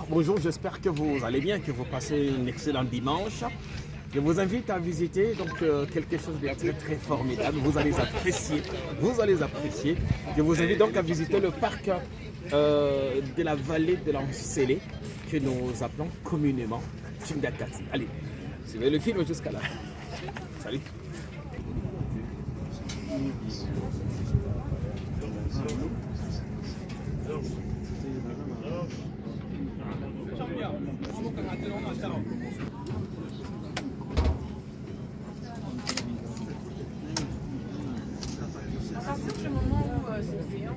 Bonjour, j'espère que vous allez bien, que vous passez un excellent dimanche. Je vous invite à visiter quelque chose de très formidable. Vous allez apprécier. Je vous invite donc à visiter le parc de la vallée de l'Ancélé, que nous appelons communément Chingakati. Allez, suivez le film jusqu'à là. Salut. À partir du moment où c'est payant,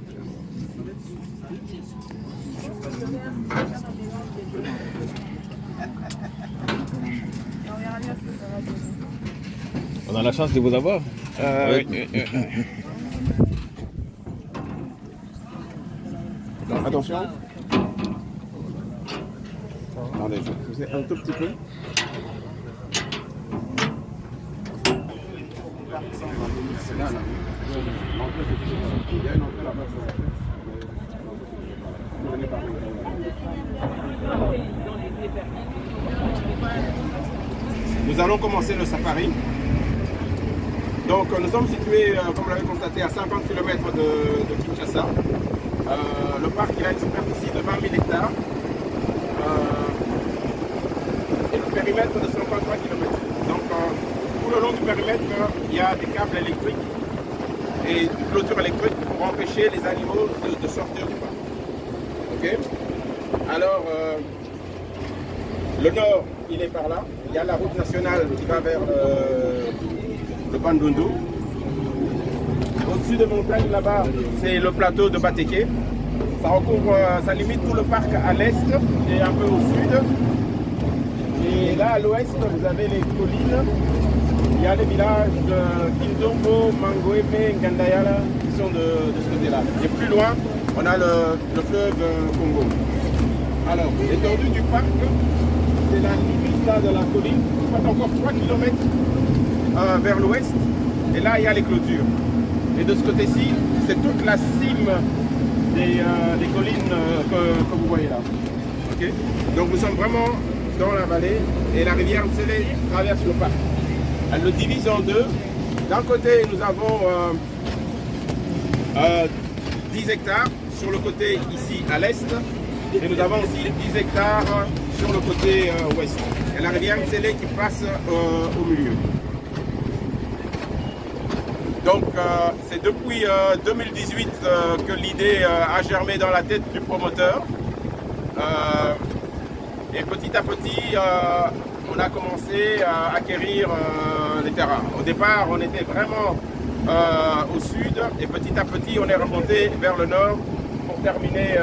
on verra bien ce que ça va donner. On a la chance de vous avoir. Attention. Attendez, je vais pousser un tout petit peu. Nous allons commencer le safari. Donc nous sommes situés, comme vous l'avez constaté, à 50 km de Kinshasa. Le parc il a une superficie de 20 000 hectares et le périmètre de 53 km. Donc tout le long du périmètre, il y a des câbles électriques et une clôture électrique pour empêcher les animaux de sortir du parc. Ok. Alors, le nord, il est par là. Il y a la route nationale qui va vers le Bandundu. Au-dessus des montagnes, là-bas, c'est le plateau de Bateke. Ça recouvre, ça limite tout le parc à l'est et un peu au sud. Et là, à l'ouest, vous avez les collines. Il y a les villages de Kindombo, Mangoeme, Ngandayala qui sont de ce côté-là. Et plus loin, on a le fleuve Congo. Alors, l'étendue du parc, c'est la limite là, de la colline. Il faut encore 3 km vers l'ouest. Et là, il y a les clôtures. Et de ce côté-ci, c'est toute la cime des collines que vous voyez là. Okay. Donc nous sommes vraiment dans la vallée et la rivière Nsele traverse le parc. Elle le divise en deux. D'un côté, nous avons 10 hectares sur le côté ici à l'est. Et nous avons aussi 10 hectares sur le côté ouest. Et la rivière Nsele qui passe au milieu. Donc c'est depuis 2018 que l'idée a germé dans la tête du promoteur. Et petit à petit, on a commencé à acquérir les terrains. Au départ, on était vraiment au sud et petit à petit, on est remonté vers le nord pour terminer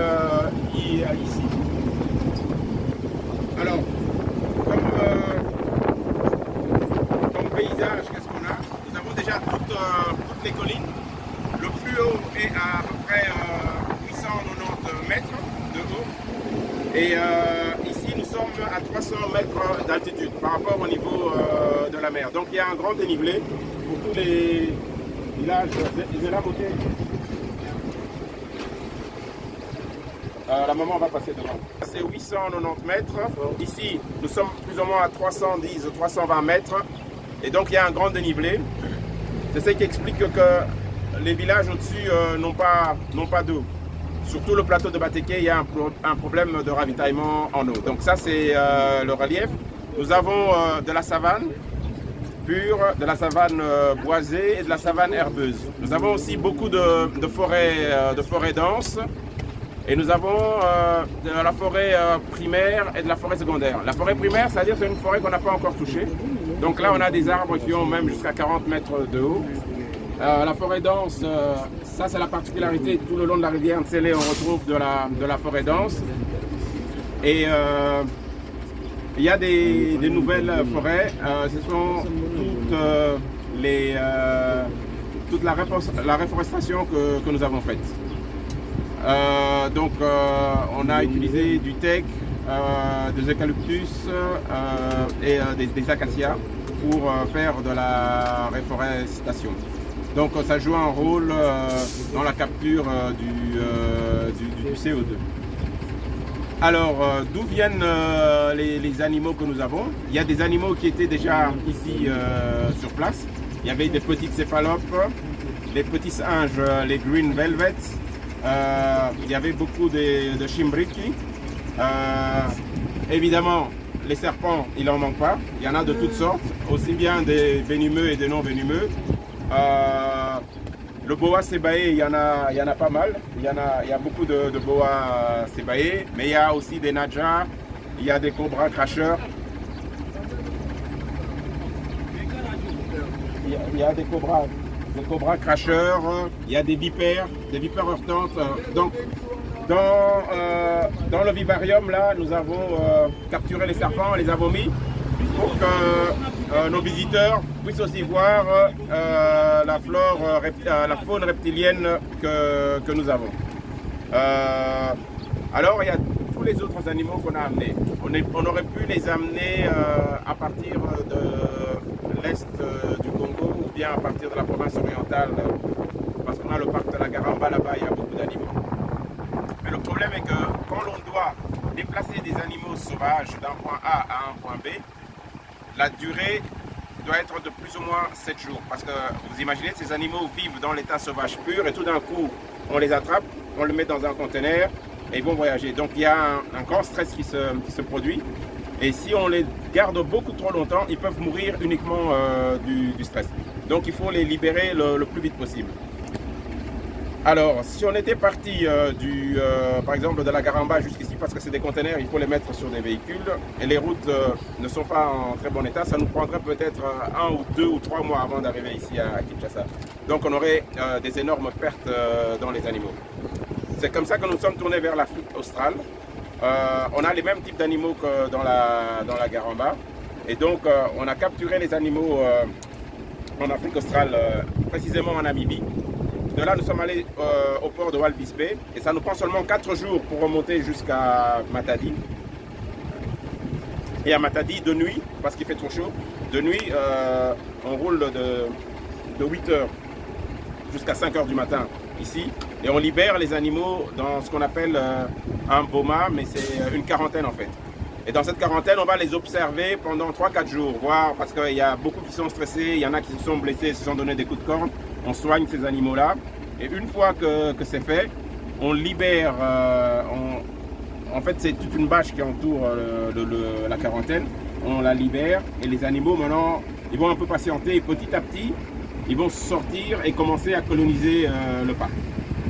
ici. Alors, comme paysage, qu'est-ce qu'on a? Nous avons déjà toutes les collines. Le plus haut est à peu près 890 mètres de haut. Et ici, nous sommes à 300 mètres d'altitude par rapport au niveau de la mer. Donc il y a un grand dénivelé pour tous les villages. Ils sont là, côté. La maman va passer devant. C'est 890 mètres. Ici, nous sommes plus ou moins à 310, 320 mètres. Et donc il y a un grand dénivelé. C'est ce qui explique que les villages au-dessus n'ont pas d'eau. Surtout le plateau de Bateke, il y a un problème de ravitaillement en eau. Donc ça c'est le relief. Nous avons de la savane pure, de la savane boisée et de la savane herbeuse. Nous avons aussi beaucoup de forêts denses. Et nous avons de la forêt primaire et de la forêt secondaire. La forêt primaire, c'est-à-dire c'est une forêt qu'on n'a pas encore touchée. Donc là, on a des arbres qui ont même jusqu'à 40 mètres de haut. La forêt dense, ça c'est la particularité. Tout le long de la rivière Nsele, on retrouve de la forêt dense. Et il y a des nouvelles forêts. Ce sont toute la réforestation que nous avons faite. On a utilisé du teck, des eucalyptus et des acacias pour faire de la réforestation. Donc ça joue un rôle dans la capture du CO2. Alors, d'où viennent les animaux que nous avons? Il y a des animaux qui étaient déjà ici sur place. Il y avait des petites céphalopes, les petits singes, les green velvets. Il y avait beaucoup de chimbriki. Évidemment, les serpents, il n'en manque pas. Il y en a de toutes sortes, aussi bien des venimeux et des non venimeux. Le boa sébaé, il y en a pas mal. Il y a beaucoup de boa sébaé, mais il y a aussi des najas, il y a des cobras cracheurs. Il y a des cobras cracheurs, il y a des vipères heurtantes. Donc, dans le vivarium, là, nous avons capturé les serpents, on les a vomis pour que nos visiteurs puissent aussi voir la faune reptilienne que nous avons. Alors, il y a tous les autres animaux qu'on a amenés. On aurait pu les amener à partir de l'est du Congo ou bien à partir de la province orientale, parce qu'on a le parc de la Garamba là-bas, il y a beaucoup d'animaux. Mais le problème est que quand l'on doit déplacer des animaux sauvages d'un point A à un point B, la durée doit être de plus ou moins 7 jours. Parce que vous imaginez, ces animaux vivent dans l'état sauvage pur et tout d'un coup, on les attrape, on les met dans un conteneur et ils vont voyager. Donc il y a un grand stress qui se produit. Et si on les garde beaucoup trop longtemps, ils peuvent mourir uniquement du stress. Donc il faut les libérer le plus vite possible. Alors, si on était parti par exemple de la Garamba jusqu'ici, parce que c'est des conteneurs, il faut les mettre sur des véhicules, et les routes ne sont pas en très bon état, ça nous prendrait peut-être 1 ou 2 ou 3 mois avant d'arriver ici à Kinshasa. Donc on aurait des énormes pertes dans les animaux. C'est comme ça que nous sommes tournés vers l'Afrique australe. On a les mêmes types d'animaux que dans la Garamba, et donc on a capturé les animaux en Afrique australe, précisément en Namibie. De là, nous sommes allés au port de Walvis Bay et ça nous prend seulement 4 jours pour remonter jusqu'à Matadi. Et à Matadi, de nuit, parce qu'il fait trop chaud, de nuit, on roule de 8 h jusqu'à 5 h du matin ici. Et on libère les animaux dans ce qu'on appelle un boma, mais c'est une quarantaine en fait. Et dans cette quarantaine, on va les observer pendant 3-4 jours, voir, parce qu'il y a beaucoup qui sont stressés, il y en a qui se sont blessés, se sont donné des coups de corne. On soigne ces animaux-là. Et une fois que c'est fait, on libère. En fait, c'est toute une bâche qui entoure la quarantaine. On la libère et les animaux, maintenant, ils vont un peu patienter et petit à petit, ils vont sortir et commencer à coloniser le parc.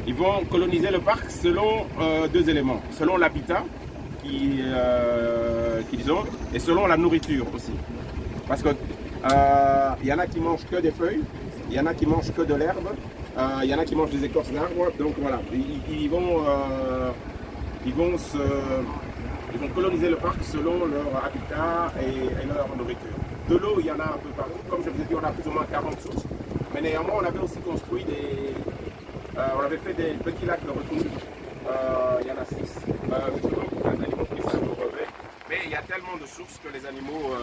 Ils vont coloniser le parc selon 2 éléments. Selon l'habitat qu'ils ont et selon la nourriture aussi. Parce que y en a qui mangent que des feuilles, il y en a qui mangent que de l'herbe, il y en a qui mangent des écorces d'arbres. Donc voilà, ils vont coloniser le parc selon leur habitat et leur nourriture. De l'eau, il y en a un peu partout. Comme je vous ai dit, on a plus ou moins 40 sources. Mais néanmoins, on avait aussi construit on avait fait des petits lacs de retenue. Il y en a 6. Justement, pour les animaux qui savent au relever. Mais il y a tellement de sources que les animaux...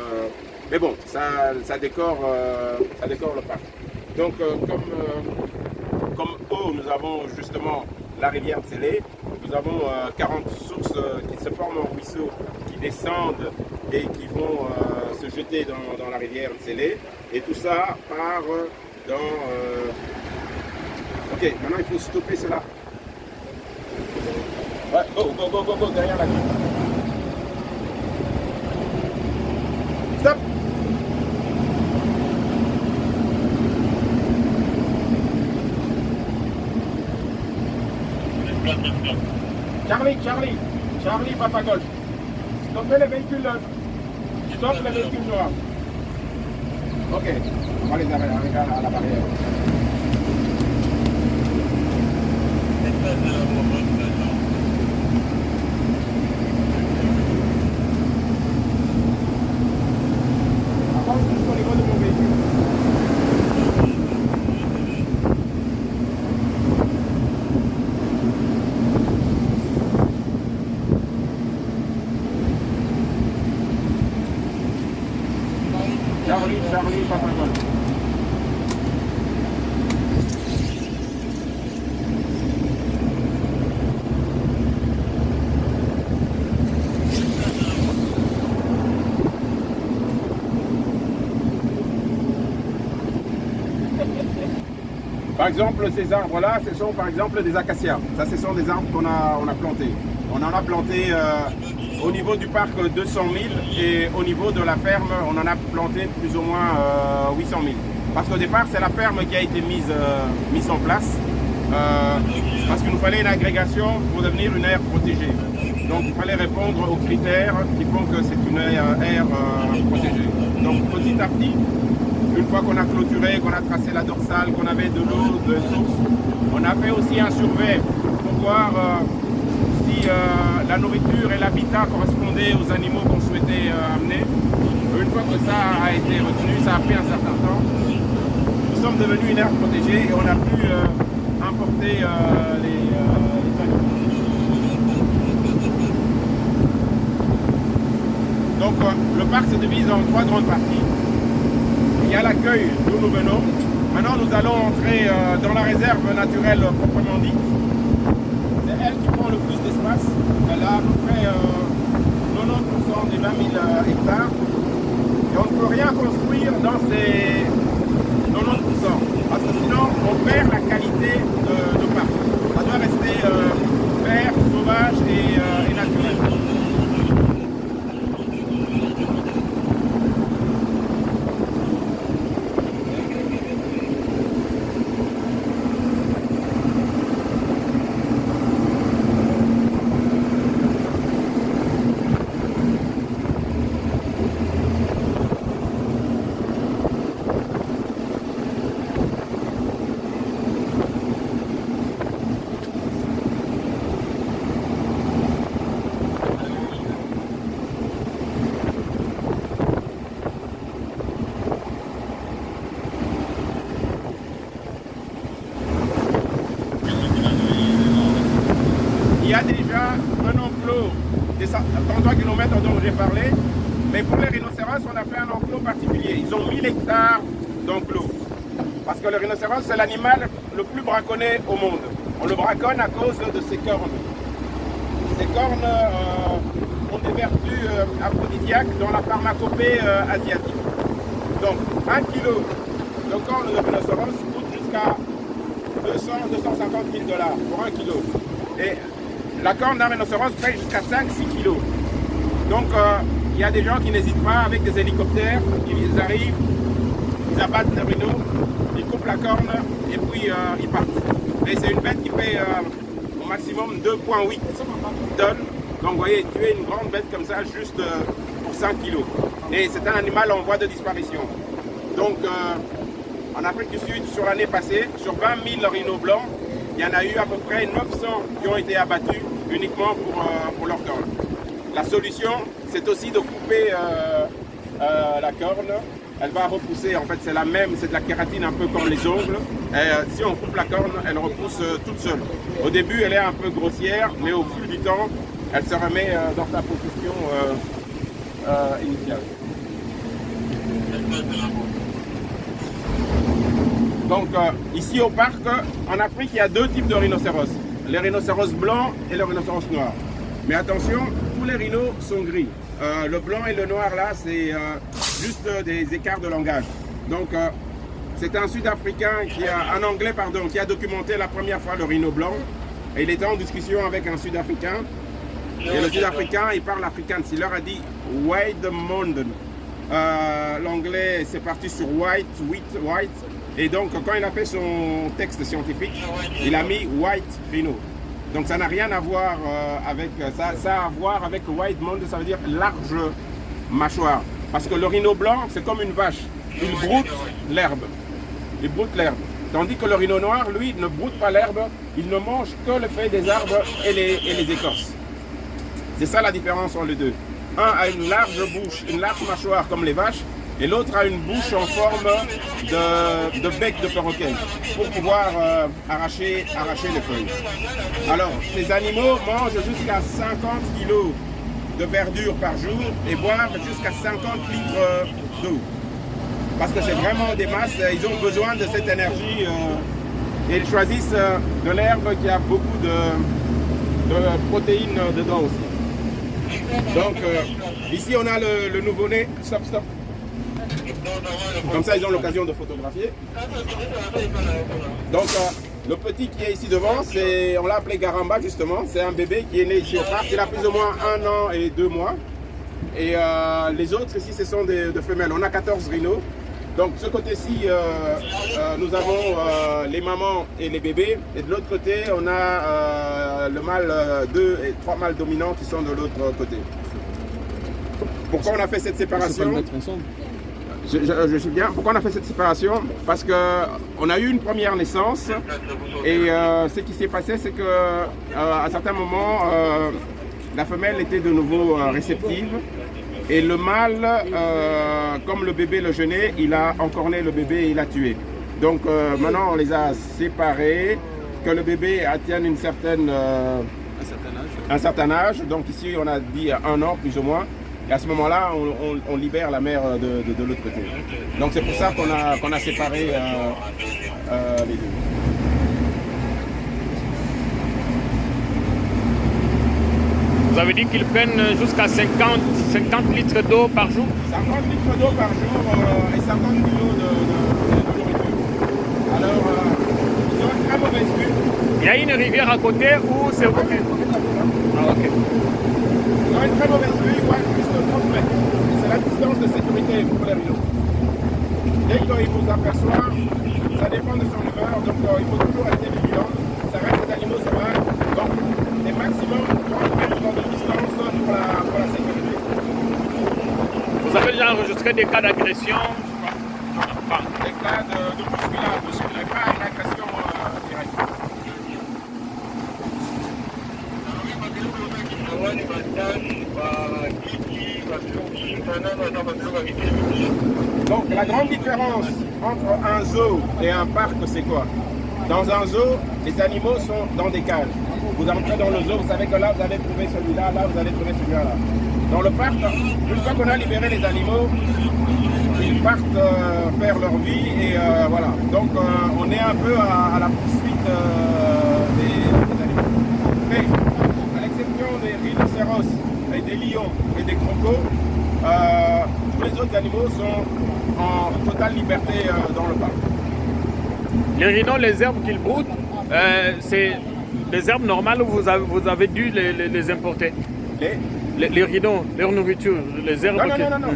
mais bon, ça décore le parc. Donc, comme eau, nous avons justement la rivière Tsélé. Nous avons 40 sources qui se forment en ruisseaux, qui descendent et qui vont se jeter dans la rivière Tsélé. Et tout ça part dans... Ok, maintenant il faut stopper cela. Ouais, go, derrière la grille. Stop! Charlie, Papa Golf. Stoppez les véhicules. Stop les véhicules noirs. Ok, on va les arrêter à la barrière. Avance jusqu'au niveau de mon véhicule. Charlie, Papa Golf. Par exemple, ces arbres-là, ce sont par exemple des acacias. Ça, ce sont des arbres qu'on a plantés. On en a planté au niveau du parc 200 000 et au niveau de la ferme, on en a planté plus ou moins 800 000. Parce qu'au départ, c'est la ferme qui a été mise en place parce qu'il nous fallait une agrégation pour devenir une aire protégée. Donc, il fallait répondre aux critères qui font que c'est une aire protégée. Donc, petit à petit, une fois qu'on a clôturé, qu'on a tracé la dorsale, qu'on avait de l'eau, de source, on a fait aussi un survey pour voir si la nourriture et l'habitat correspondaient aux animaux qu'on souhaitait amener. Une fois que ça a été retenu, ça a pris un certain temps. Nous sommes devenus une aire protégée et on a pu importer les animaux. Donc le parc se divise en 3 grandes parties. Il y a l'accueil d'où nous venons. Maintenant, nous allons entrer dans la réserve naturelle proprement dite. C'est elle qui prend le plus d'espace. Elle a à peu près 90% des 20 000 hectares. Et on ne peut rien construire dans ces 90%. Parce que sinon, on perd la qualité de parc. Ça doit rester vert, sauvage et naturel. Il y a déjà un enclos des 33 km dont j'ai parlé, mais pour les rhinocéros, on a fait un enclos particulier. Ils ont 1000 hectares d'enclos. Parce que le rhinocéros, c'est l'animal le plus braconné au monde. On le braconne à cause de ses cornes. Ces cornes ont des vertus aphrodisiaques dans la pharmacopée asiatique. Donc, 1 kg de corne de rhinocéros coûte jusqu'à 200-250 000 $ pour 1 kg. Et la corne d'un rhinocéros paye jusqu'à 5-6 kg. Donc, il y a des gens qui n'hésitent pas avec des hélicoptères, ils arrivent, ils abattent le rhino, ils coupent la corne et puis ils partent. Et c'est une bête qui fait au maximum 2,8 tonnes. Donc, vous voyez, tuer une grande bête comme ça juste pour 5 kg. Et c'est un animal en voie de disparition. Donc, en Afrique du Sud, sur l'année passée, sur 20 000 rhinos blancs, il y en a eu à peu près 900 qui ont été abattus uniquement pour leur corne. La solution, c'est aussi de couper la corne. Elle va repousser, en fait c'est la même, c'est de la kératine un peu comme les ongles. Et, si on coupe la corne, elle repousse toute seule. Au début, elle est un peu grossière, mais au fil du temps, elle se remet dans sa position initiale. Donc ici au parc, en Afrique, il y a 2 types de rhinocéros. Les rhinocéros blancs et les rhinocéros noirs. Mais attention, tous les rhinos sont gris. Le blanc et le noir là, c'est juste des écarts de langage. Donc c'est un Sud-Africain un Anglais pardon, qui a documenté la première fois le rhino blanc. Et il était en discussion avec un Sud-Africain. Et le Sud-Africain, il parle afrikaans. Il leur a dit White Mountain. L'anglais c'est parti sur white. Et donc quand il a fait son texte scientifique, il a mis white rhino. Donc ça n'a rien à voir avec ça. Ça a à voir avec white mountain, ça veut dire large mâchoire. Parce que le rhino blanc, c'est comme une vache. Il broute l'herbe. Il broute l'herbe. Tandis que le rhino noir, lui, ne broute pas l'herbe. Il ne mange que le feuille des arbres et les écorces. C'est ça la différence entre les deux. Un a une large bouche, une large mâchoire comme les vaches, et l'autre a une bouche en forme de bec de perroquet pour pouvoir arracher les feuilles. Alors, ces animaux mangent jusqu'à 50 kg de verdure par jour et boivent jusqu'à 50 litres d'eau. Parce que c'est vraiment des masses, ils ont besoin de cette énergie et ils choisissent de l'herbe qui a beaucoup de protéines dedans aussi. Donc ici on a le nouveau-né. Stop. Comme ça, ils ont l'occasion de photographier. Donc, le petit qui est ici devant, on l'a appelé Garamba justement. C'est un bébé qui est né ici au parc. Il a plus ou moins 1 an et 2 mois. Et les autres ici, ce sont des femelles. On a 14 rhinos. Donc, ce côté-ci, nous avons les mamans et les bébés. Et de l'autre côté, on a le mâle 2 et 3 mâles dominants qui sont de l'autre côté. Pourquoi on a fait cette séparation? Je suis bien. Pourquoi on a fait cette séparation? Parce qu'on a eu une première naissance et ce qui s'est passé, c'est qu'à un certain moment, la femelle était de nouveau réceptive et le mâle, comme le bébé le jeûnait, il a encorné le bébé et il l'a tué. Donc maintenant, on les a séparés, que le bébé atteigne un certain âge. Donc ici, on a dit 1 an plus ou moins. Et à ce moment-là, on libère la mère de l'autre côté. Donc c'est pour ça qu'on a séparé les deux. Vous avez dit qu'ils prennent jusqu'à 50 litres d'eau par jour? 50 litres d'eau par jour et 50 kilos de nourriture. Alors, ils ont une très mauvaise vue. Il y a une rivière à côté ou c'est vous qui... Ah, ok. Ils ont une très mauvaise vue, ils voient plus de 30 mètres. C'est la distance de sécurité pour les rhinos. Dès qu'ils vous aperçoivent, ça dépend de son humeur, donc il faut toujours rester vigilant. Ça reste des animaux sauvages, donc les maximum 30 mètres de distance pour la sécurité. Vous avez déjà enregistré des cas d'agression? Des cas de bousculade, pas une agression directe. Donc la grande différence entre un zoo et un parc, c'est quoi? Dans un zoo, les animaux sont dans des cages. Vous entrez dans le zoo, vous savez que là, vous allez trouver celui-là, là, vous allez trouver celui-là. Là. Dans le parc, une fois qu'on a libéré les animaux, ils partent faire leur vie et voilà. Donc on est un peu à la poursuite des animaux. Mais à l'exception des rhinocéros et des lions et des crocos, tous les autres animaux sont en totale liberté dans le parc. Les rhinos, les herbes qu'ils broutent, c'est des herbes normales ou vous avez dû les importer? Les rhinos, leur nourriture, les herbes. Non.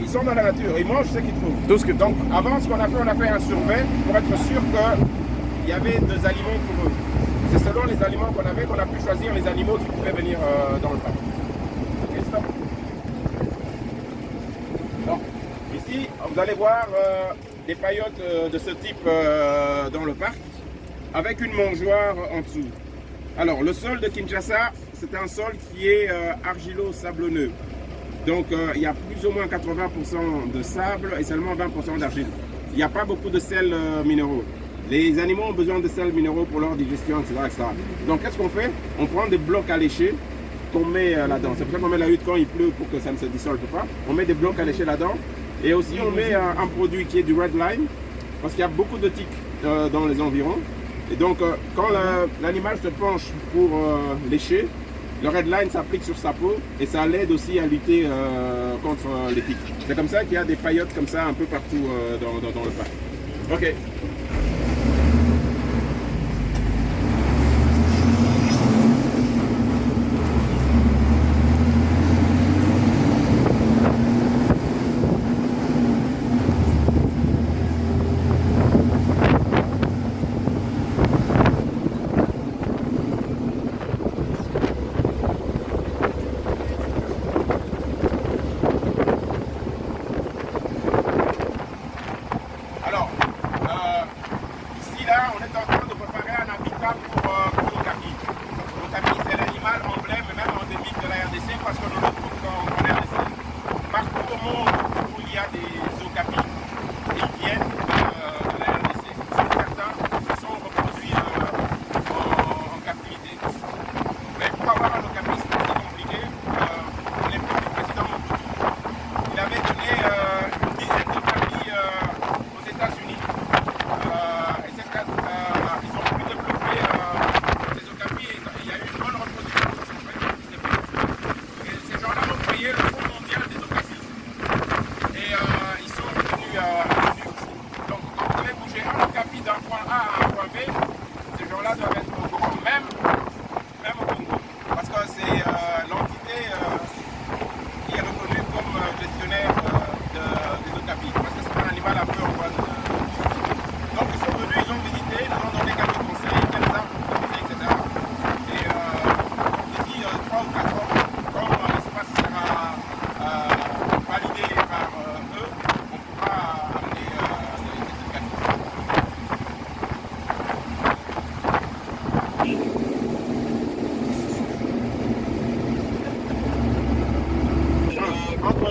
Ils sont dans la nature, ils mangent ce qu'ils trouvent. Tout ce que... Donc avant, ce qu'on a fait, on a fait un survey pour être sûr qu'il y avait des aliments pour eux. C'est selon les aliments qu'on avait qu'on a pu choisir les animaux qui pouvaient venir dans le parc. Ok, stop. Donc, ici, vous allez voir des paillotes de ce type dans le parc, avec une mangeoire en dessous. Alors, le sol de Kinshasa, c'est un sol qui est argilo-sablonneux. Donc, il y a plus ou moins 80% de sable et seulement 20% d'argile. Il n'y a pas beaucoup de sels minéraux. Les animaux ont besoin de sels minéraux pour leur digestion, etc. Donc, qu'est-ce qu'on fait? On prend des blocs alléchés qu'on met là-dedans. C'est pour ça qu'on met la hutte quand il pleut pour que ça ne se dissolve pas. On met des blocs alléchés là-dedans. Et aussi, on met un produit qui est du red line, parce qu'il y a beaucoup de tiques dans les environs. Et donc, quand l'animal se penche pour lécher, le red line s'applique sur sa peau et ça l'aide aussi à lutter contre les tiques. C'est comme ça qu'il y a des paillotes comme ça un peu partout dans le parc. Ok.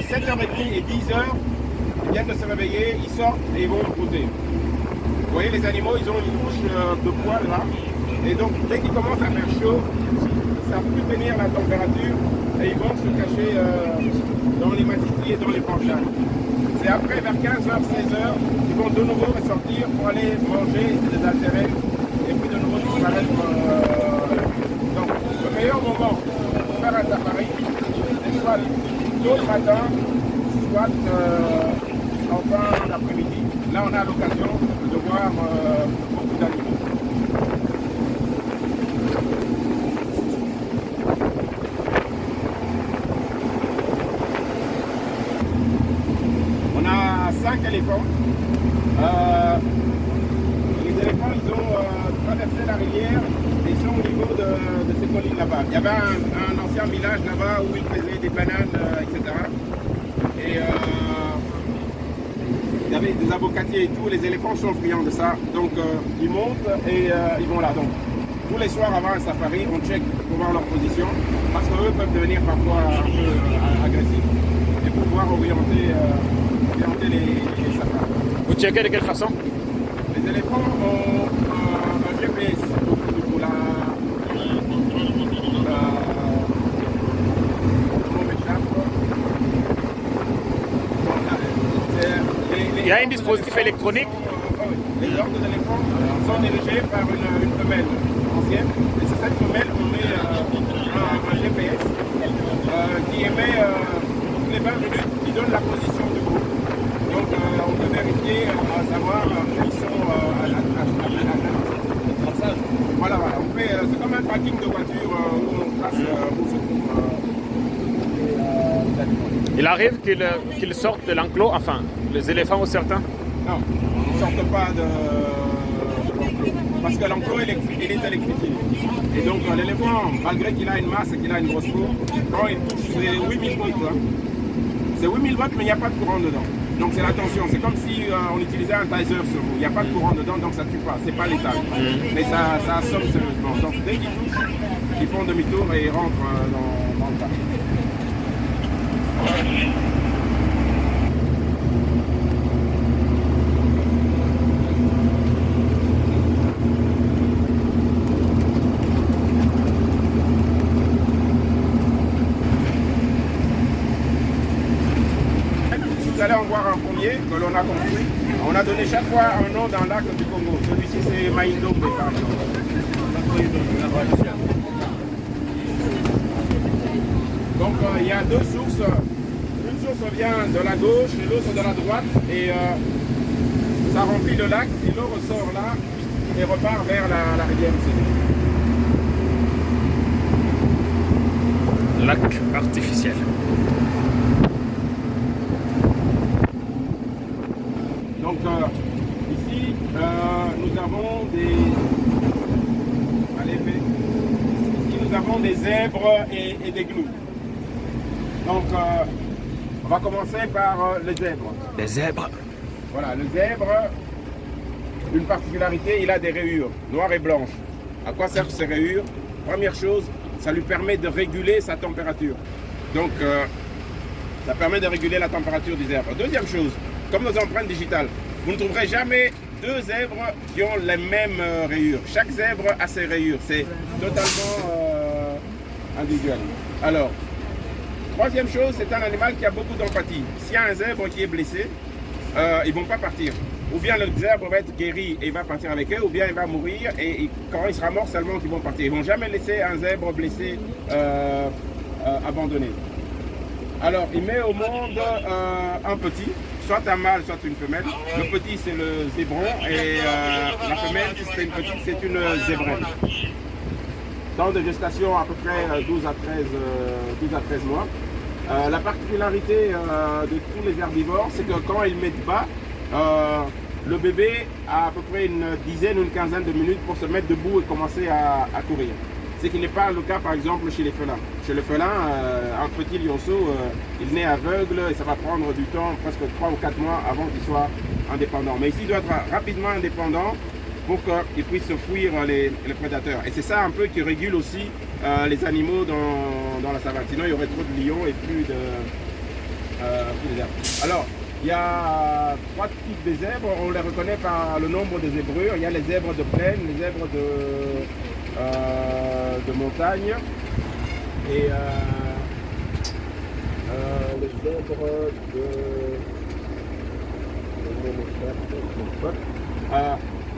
7h30 et 10h, ils viennent de se réveiller, ils sortent et ils vont brouter. Vous voyez, les animaux, ils ont une couche de poils là. Et donc, dès qu'ils commencent à faire chaud, ils ne savent plus tenir la température et ils vont se cacher dans les matitis et dans les branchages. C'est après, vers 15h, 16h, ils vont de nouveau ressortir pour aller manger et se désaltérer et puis de nouveau disparaître. Donc, le meilleur moment pour faire un safari, c'est soit tôt le matin, soit en fin d'après-midi. Là, on a l'occasion de voir beaucoup d'animaux. On a 5 éléphants. Les éléphants, ils ont traversé la rivière et ils sont au niveau de ces collines là-bas. Il y avait un ancien village là-bas où ils faisaient des bananes, etc. Et il y avait des avocatiers et tout. Les éléphants sont friands de ça. Donc ils montent et ils vont là. Donc tous les soirs avant un safari, on check pour voir leur position parce qu'eux peuvent devenir parfois un peu agressifs et pouvoir orienter les safaris. Vous checkez de quelle façon? Les éléphants ont un GPS. Pour la, Il y a un dispositif électronique. Les ordres d'éléphants sont dirigés par une femelle ancienne. Et c'est cette femelle qu'on met un GPS qui émet toutes les 20 minutes, qui donne la position du groupe. Donc on peut vérifier à savoir où ils sont à la Voilà, on fait, c'est comme un tracking de voiture où on trace où se trouve les animaux. Il arrive qu'ils sortent de l'enclos, enfin, les éléphants ou certains? Non, ils ne sortent pas de l'enclos. Parce que l'enclos, il est électrifié. Et donc l'éléphant, malgré qu'il a une masse et qu'il a une grosse peau, quand il touche, c'est 8000 watts. Hein. C'est 8000 watts, mais il n'y a pas de courant dedans. Donc c'est la tension. C'est comme si on utilisait un taser sur vous. Il n'y a pas de courant dedans, donc ça ne tue pas. C'est pas létal. Mais ça assomme sérieusement. Donc dès qu'ils touchent, ils font demi-tour et ils rentrent dans le parc. Vous allez en voir un premier que l'on a construit. On a donné chaque fois un nom dans lac du Congo. Celui-ci c'est Maïndombe par exemple. Donc il y a deux sources. Une source vient de la gauche et l'autre de la droite. Et ça remplit le lac et l'eau ressort là et repart vers la rivière ici. Lac artificiel. Donc ici, nous avons des zèbres et des gnous. Donc on va commencer par le zèbre. Les zèbres. Voilà, le zèbre, une particularité, il a des rayures noires et blanches. À quoi servent ces rayures? Première chose, ça lui permet de réguler sa température. Donc ça permet de réguler la température du zèbre. Deuxième chose, comme nos empreintes digitales, vous ne trouverez jamais deux zèbres qui ont les mêmes rayures. Chaque zèbre a ses rayures. C'est totalement individuel. Alors, troisième chose, c'est un animal qui a beaucoup d'empathie. S'il y a un zèbre qui est blessé, ils ne vont pas partir. Ou bien le zèbre va être guéri et il va partir avec eux, ou bien il va mourir et quand il sera mort seulement qu'ils vont partir. Ils ne vont jamais laisser un zèbre blessé abandonné. Alors, il met au monde un petit, soit un mâle, soit une femelle. Le petit, c'est le zébron, et la femelle, si c'est une petite, c'est une zébrenne. Temps de gestation à peu près 12 à 13 mois. La particularité de tous les herbivores, c'est que quand ils mettent bas, le bébé a à peu près une dizaine ou une quinzaine de minutes pour se mettre debout et commencer à courir. Ce qui n'est pas le cas par exemple chez les félins. Chez le félin, un petit lionceau, il naît aveugle et ça va prendre du temps, presque 3 ou 4 mois avant qu'il soit indépendant. Mais ici, il doit être rapidement indépendant pour qu'il puisse fuir les prédateurs. Et c'est ça un peu qui régule aussi les animaux dans la savane. Sinon, il y aurait trop de lions et plus Tous les zèbres. Alors, il y a trois types de zèbres, on les reconnaît par le nombre de zébrures. Il y a les zèbres de plaine, les zèbres de montagne et les zèbres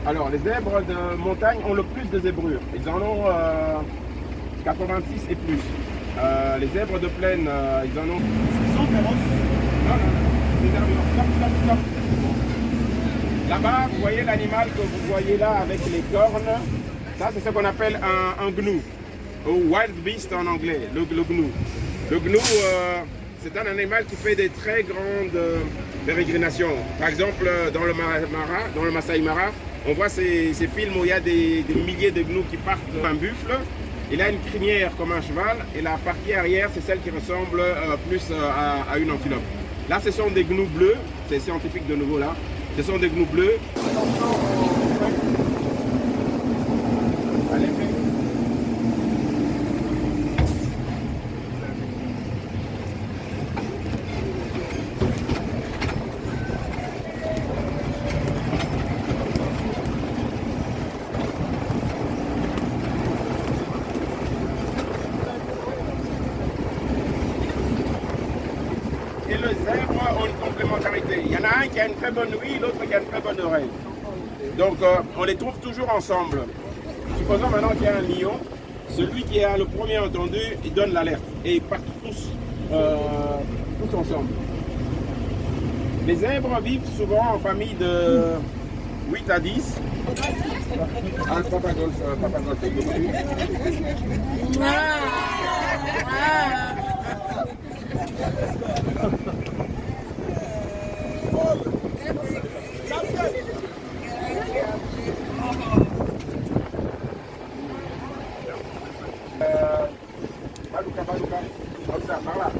alors, les zèbres de montagne ont le plus de zébrures. Ils en ont 86 et plus. Les zèbres de plaine, ils en ont... Ils sont féroces. Non, les herbivores. Stop, stop, stop. Là-bas, vous voyez l'animal que vous voyez là avec les cornes. Ça, c'est ce qu'on appelle un gnou. Ou wild beast en anglais, le gnou. Le gnou, c'est un animal qui fait des très grandes pérégrinations. Par exemple, dans le Masai Mara, on voit ces films où il y a des milliers de gnous qui partent d'un buffle. Il a une crinière comme un cheval et la partie arrière, c'est celle qui ressemble plus à une antilope. Là, ce sont des gnous bleus, c'est scientifique de nouveau là. Ce sont des gnous bleus. Allez, et le zèbre ont une complémentarité. Il y en a un qui a une très bonne ouïe, l'autre qui a une très bonne oreille. Donc on les trouve toujours ensemble. Supposons maintenant qu'il y a un lion, celui qui a le premier entendu, il donne l'alerte. Et ils partent tous ensemble. Les zèbres vivent souvent en famille de 8 à 10. Ah, Papa Golf, Baluka, comme ça, par là.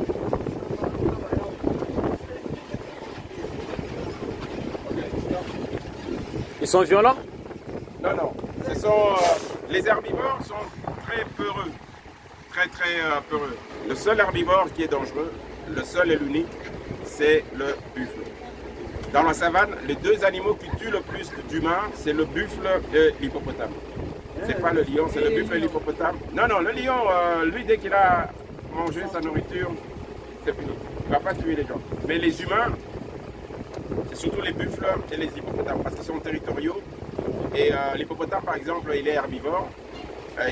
Ils sont violents? Non, non. Les herbivores sont très peureux. Très peureux. Le seul herbivore qui est dangereux, le seul et l'unique, c'est le buffle. Dans la savane, les deux animaux qui tuent le plus d'humains, c'est le buffle et l'hippopotame. C'est pas le lion, c'est le buffle et l'hippopotame. Non, non, le lion, lui, dès qu'il a mangé sa nourriture, c'est fini. Il ne va pas tuer les gens. Mais les humains, c'est surtout les buffles et les hippopotames parce qu'ils sont territoriaux. Et l'hippopotame, par exemple, il est herbivore.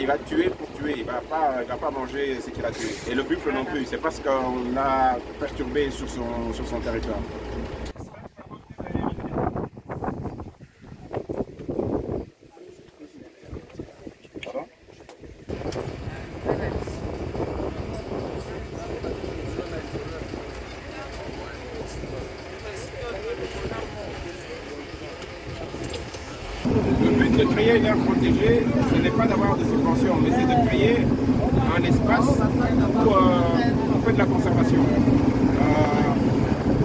Il va tuer pour tuer. Il ne va pas manger ce qu'il a tué. Et le buffle non plus. C'est parce qu'on l'a perturbé sur son territoire. Le but de créer une aire protégée, ce n'est pas d'avoir des subventions, mais c'est de créer un espace où on fait de la conservation.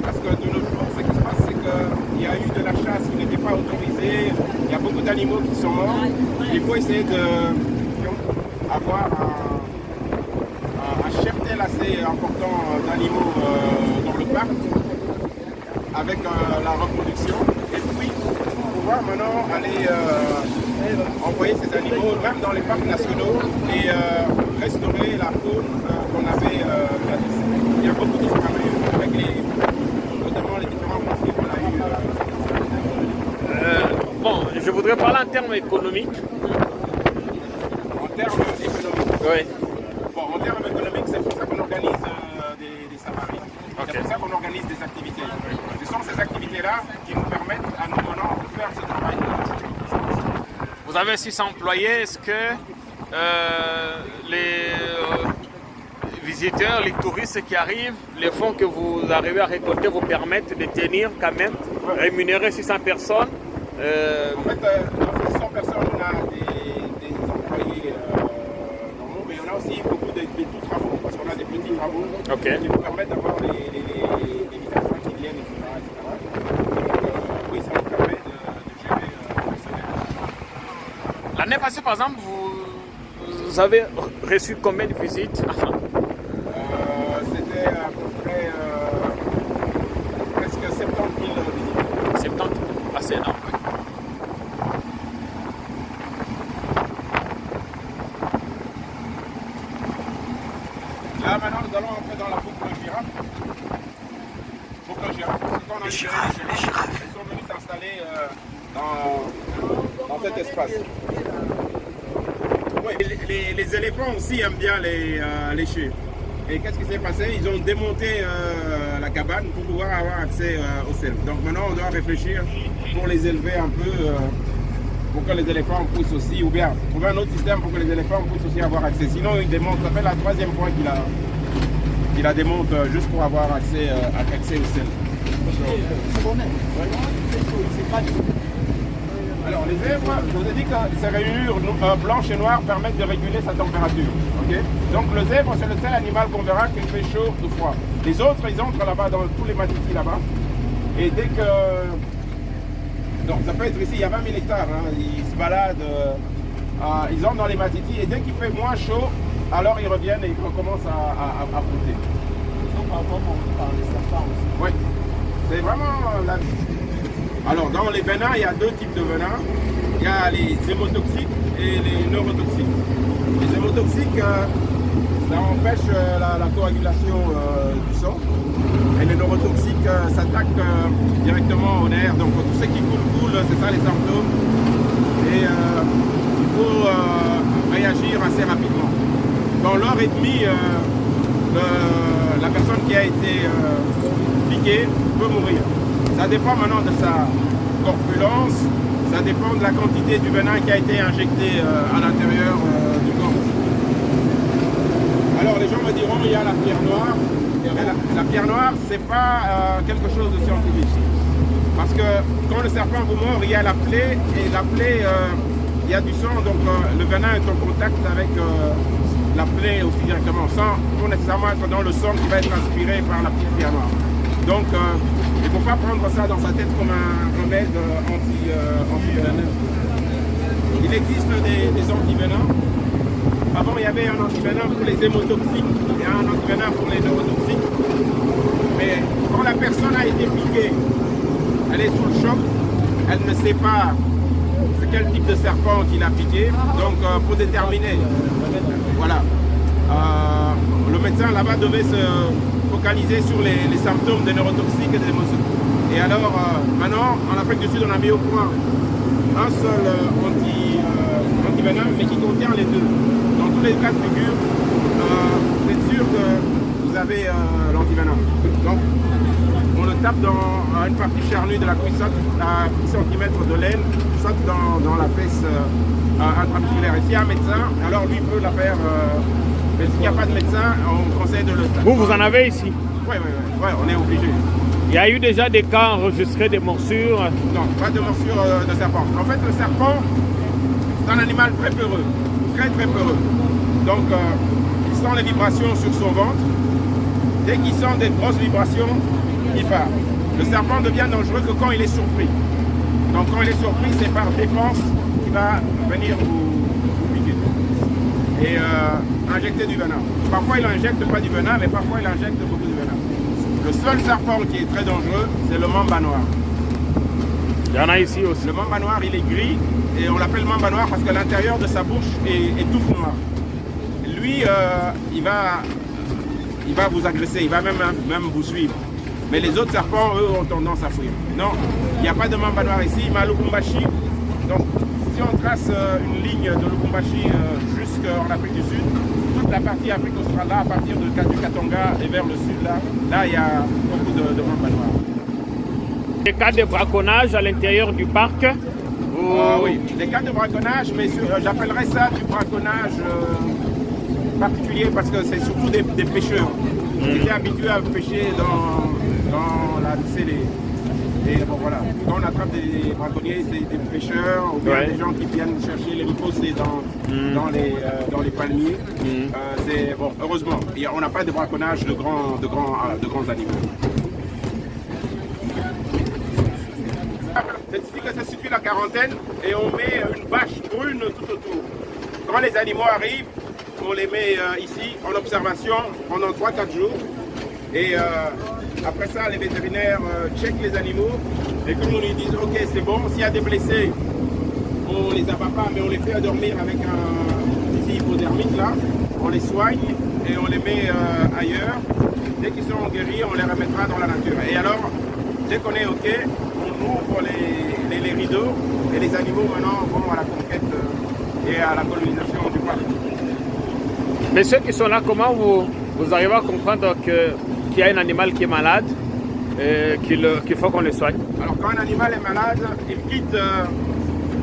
Parce que de nos jours, ce qui se passe, c'est qu'il y a eu de la chasse qui n'était pas autorisée, il y a beaucoup d'animaux qui sont morts. Il faut essayer d'avoir un cheptel assez important d'animaux dans le parc, avec la reproduction. Et puis, pouvoir maintenant aller envoyer ces animaux même dans les parcs nationaux et restaurer la faune qu'on avait jadis. Il y a beaucoup disparu avec notamment les différents conflits qu'on a eu. Bon, je voudrais parler en termes économiques. En termes économiques. Oui. Bon, en termes économiques, c'est pour ça qu'on organise des safaris. Okay. C'est pour ça qu'on organise des activités. Ce sont ces activités-là qui nous permettent à nous maintenant de faire ce travail. Vous avez 600 employés. Est-ce que les visiteurs, les touristes qui arrivent, les fonds que vous arrivez à récolter vous permettent de tenir quand même, rémunérer 600 personnes? En fait, dans 600 personnes, on a des employés normaux, mais on a aussi beaucoup de petits travaux, parce qu'on a des petits travaux qui nous permettent d'avoir les visiteurs qui viennent, etc. Donc, oui, ça nous permet de gérer le salaire. L'année passée, par exemple, vous avez reçu combien de visites? C'était à peu près de girafes. Quand on a les girafes, ils sont venus s'installer dans cet espace. Oui, les éléphants aussi aiment bien les chais. Et qu'est-ce qui s'est passé? Ils ont démonté la cabane pour pouvoir avoir accès au self. Donc maintenant, on doit réfléchir pour les élever un peu, pour que les éléphants poussent aussi, ou bien trouver un autre système pour que les éléphants puissent aussi avoir accès. Sinon, ils démontent. Ça fait la troisième fois qu'il la démonte juste pour avoir accès au self. Alors les zèbres, je vous ai dit que ces rayures blanches et noires permettent de réguler sa température. Okay. Donc le zèbre, c'est le seul animal qu'on verra qui fait chaud ou froid. Les autres, ils entrent là-bas dans tous les matitis là-bas. Et dès que... Donc ça peut être ici, il y a 20 000 hectares, hein, ils se baladent, ils entrent dans les matitis et dès qu'il fait moins chaud, alors ils reviennent et ils recommencent à brouter. Donc on parle des serpents aussi. Oui, c'est vraiment la vie. Alors, dans les venins, il y a deux types de venins. Il y a les hémotoxiques et les neurotoxiques. Les hémotoxiques, ça empêche la coagulation du sang. Et les neurotoxiques s'attaquent directement au nerf. Donc, tout ce qui coule, c'est ça les symptômes. Et il faut réagir assez rapidement. Dans l'heure et demie, la personne qui a été piquée peut mourir. Ça dépend maintenant de sa corpulence, ça dépend de la quantité du venin qui a été injecté à l'intérieur du corps. Alors les gens me diront il y a la pierre noire. La pierre noire, c'est pas quelque chose de scientifique. Parce que quand le serpent vous mord, il y a la plaie, et la plaie, il y a du sang, donc le venin est en contact avec la plaie aussi directement, sans nécessairement être dans le sang qui va être aspiré par la pierre noire. Donc, il ne faut pas prendre ça dans sa tête comme un remède anti-vénéneux. Il existe des antivénins. Avant, il y avait un antivénin pour les hémotoxiques et un antivénin pour les neurotoxiques. Mais quand la personne a été piquée, elle est sous le choc, elle ne sait pas quel type de serpent il a piqué. Donc, pour déterminer, voilà, le médecin là-bas devait se focaliser sur les symptômes des neurotoxiques et des émotions. Et alors, maintenant, en Afrique du Sud, on a mis au point un seul antivenin, mais qui contient les deux. Dans tous les cas de figure, vous êtes sûr que vous avez l'antivenin. Donc, on le tape dans une partie charnue de la cuissotte, à 10 cm de laine, saute dans la fesse intramusculaire. Et s'il y a un médecin, alors lui peut la faire. Mais s'il n'y a pas de médecin, on conseille de le taper. Vous en avez ici? Oui, on est obligé. Il y a eu déjà des cas enregistrés de morsures? Non, pas de morsure de serpent. En fait, le serpent, c'est un animal très peureux, très peureux. Donc, il sent les vibrations sur son ventre. Dès qu'il sent des grosses vibrations, il part. Le serpent devient dangereux que quand il est surpris. Donc, quand il est surpris, c'est par défense qu'il va venir vous piquer. Et injecter du venin. Parfois, il n'injecte pas du venin, mais parfois, il injecte beaucoup de venin. Le seul serpent qui est très dangereux, c'est le mamba noir. Il y en a ici aussi. Le mamba noir, il est gris, et on l'appelle mamba noir parce que l'intérieur de sa bouche est tout noir. Lui, il va vous agresser, il va même vous suivre. Mais les autres serpents, eux, ont tendance à fuir. Non, il n'y a pas de mamba noir ici, mais à Lubumbashi. Donc, si on trace une ligne de Lubumbashi jusqu'en Afrique du Sud, toute la partie Afrique australe, là, à partir du Katanga et vers le sud, là, il y a beaucoup de mamba noir. Des cas de braconnage à l'intérieur du parc? Oui, des cas de braconnage, mais j'appellerais ça du braconnage particulier parce que c'est surtout des pêcheurs qui étaient habitués à pêcher dans la et bon, voilà. Quand on attrape des braconniers, c'est des pêcheurs ou bien des gens qui viennent chercher les ripostés dans les palmiers. Bon, heureusement, on n'a pas de braconnage de grands animaux. C'est ici que se situe la quarantaine et on met une bâche brune tout autour. Quand les animaux arrivent, on les met ici en observation pendant 3-4 jours. Et après ça, les vétérinaires checkent les animaux. Et comme on lui dit, ok, c'est bon, s'il y a des blessés, on les abat pas, mais on les fait dormir avec un petit hypodermique là. On les soigne et on les met ailleurs. Dès qu'ils sont guéris, on les remettra dans la nature. Et alors, dès qu'on est OK, on ouvre les rideaux et les animaux maintenant vont à la conquête et à la colonisation du parc. Mais ceux qui sont là, comment vous arrivez à comprendre qu'il y a un animal qui est malade et qu'il faut qu'on le soigne? Alors quand un animal est malade, il quitte,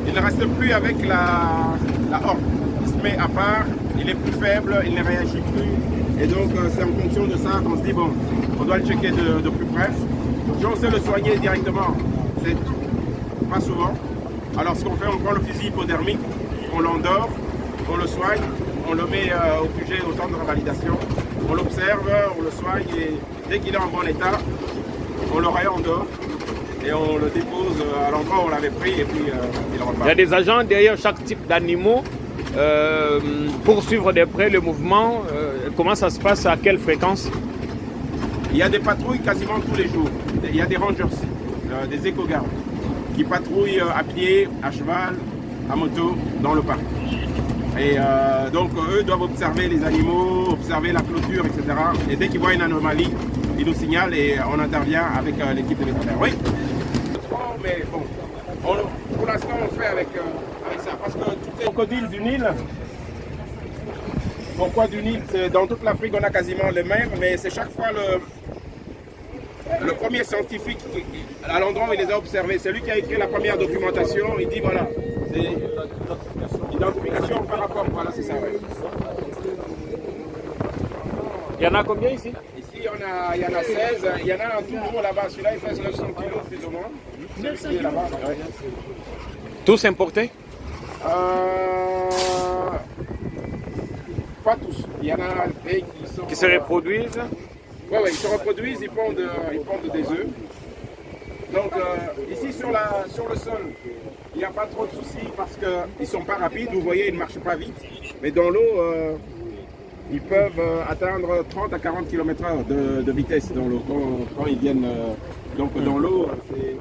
il ne reste plus avec la horde. Il se met à part, il est plus faible, il ne réagit plus. Et donc c'est en fonction de ça qu'on se dit, bon, on doit le checker de plus près. Si on sait le soigner directement, c'est pas souvent. Alors ce qu'on fait, on prend le fusil hypodermique, on l'endort, on le soigne, on le met au QG, au centre de validation, on l'observe, on le soigne et dès qu'il est en bon état, on le réendort et on le dépose à l'endroit où on l'avait pris et puis il repart. Il y a des agents derrière chaque type d'animaux pour suivre de près le mouvement. Comment ça se passe, à quelle fréquence? Il y a des patrouilles quasiment tous les jours. Il y a des rangers, des éco-gardes qui patrouillent à pied, à cheval, à moto dans le parc. Et donc eux doivent observer les animaux, observer la clôture, etc. Et dès qu'ils voient une anomalie, ils nous signalent et on intervient avec l'équipe de vétérinaire. Oui, mais bon, pour l'instant on fait avec ça. Parce que tous les crocodiles du Nil, pourquoi du Nil? Dans toute l'Afrique on a quasiment les mêmes, mais c'est chaque fois le premier scientifique à l'endroit où il les a observés, c'est lui qui a écrit la première documentation, il dit voilà, c'est identification par rapport, voilà c'est ça. Ouais. Il y en a combien ici? Ici il y en a 16, il y en a un tout gros là-bas, celui-là il pèse 900 kilos plus ou moins. Celui qui est là-bas. Ouais. Tous importés? Pas tous, il y en a des qui se reproduisent? Oui, ils se reproduisent, ils pondent des œufs. Donc ici sur le sol, il n'y a pas trop de soucis parce qu'ils ne sont pas rapides, vous voyez, ils ne marchent pas vite. Mais dans l'eau, ils peuvent atteindre 30 à 40 km/h de vitesse dans l'eau quand ils viennent. Donc dans l'eau, c'est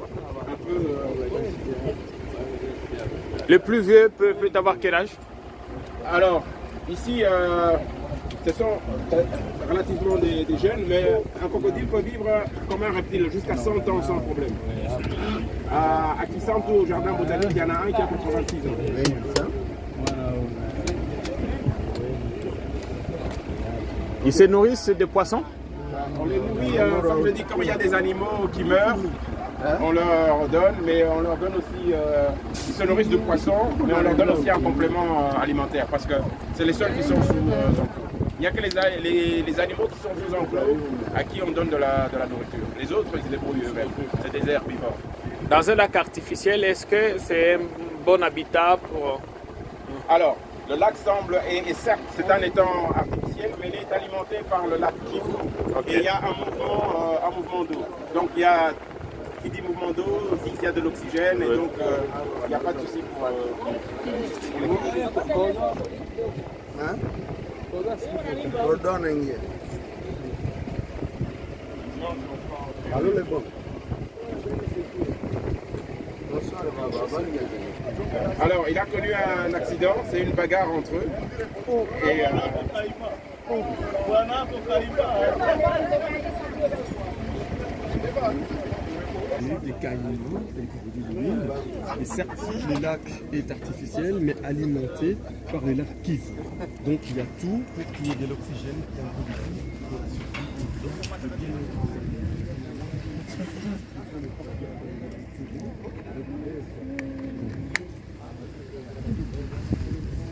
un peu... Le plus vieux peut avoir quel âge? Alors, ici, ce sont relativement des jeunes, mais un crocodile peut vivre comme un reptile jusqu'à 100 ans sans problème. À Kisanto, au jardin botanique, il y en a un qui a 86 ans. Ils se nourrissent de poissons? On les nourrit, comme je dis, comme il y a des animaux qui meurent, on leur donne, mais on leur donne aussi, ils se nourrissent de poissons, mais on leur donne aussi un complément alimentaire, parce que c'est les seuls qui sont sous enclos. Il n'y a que les animaux qui sont sous enclos à qui on donne de la nourriture. Les autres, ils se débrouillent eux-mêmes. C'est des herbivores. Dans un lac artificiel, est-ce que c'est un bon habitat pour... Alors, le lac semble, et certes, c'est un étang artificiel, mais il est alimenté par le lac Kivu. Okay. Et il y a un mouvement d'eau. Donc, il y a, qui dit mouvement d'eau, dit qu'il y a de l'oxygène, et donc il n'y a pas de souci pour Alors, il a connu un accident, c'est une bagarre entre eux. Et, des carnivores, des crocodiles de Nil. Et certes, le lac est artificiel, mais alimenté par le lac Kivu. Donc il y a tout pour qu'il y ait de l'oxygène.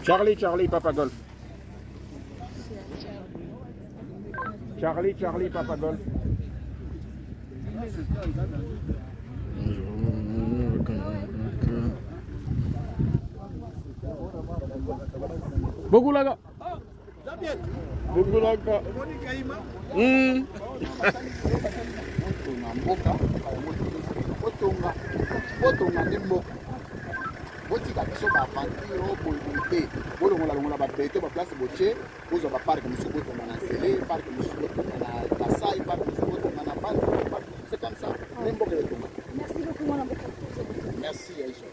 Charlie, Papa Golf. Charlie, Papa Golf. Bogulaga. Bogulaga. botika biso baventure boye te bolongola baprete baplace botie bozwa baparke mosusu botonga na nzele parke mosusu botonga na kasai parke mosusu botonga na bal c'est comme ça ne mboka etonga. Merci beaucoup, mon ami. Merci Aïcha.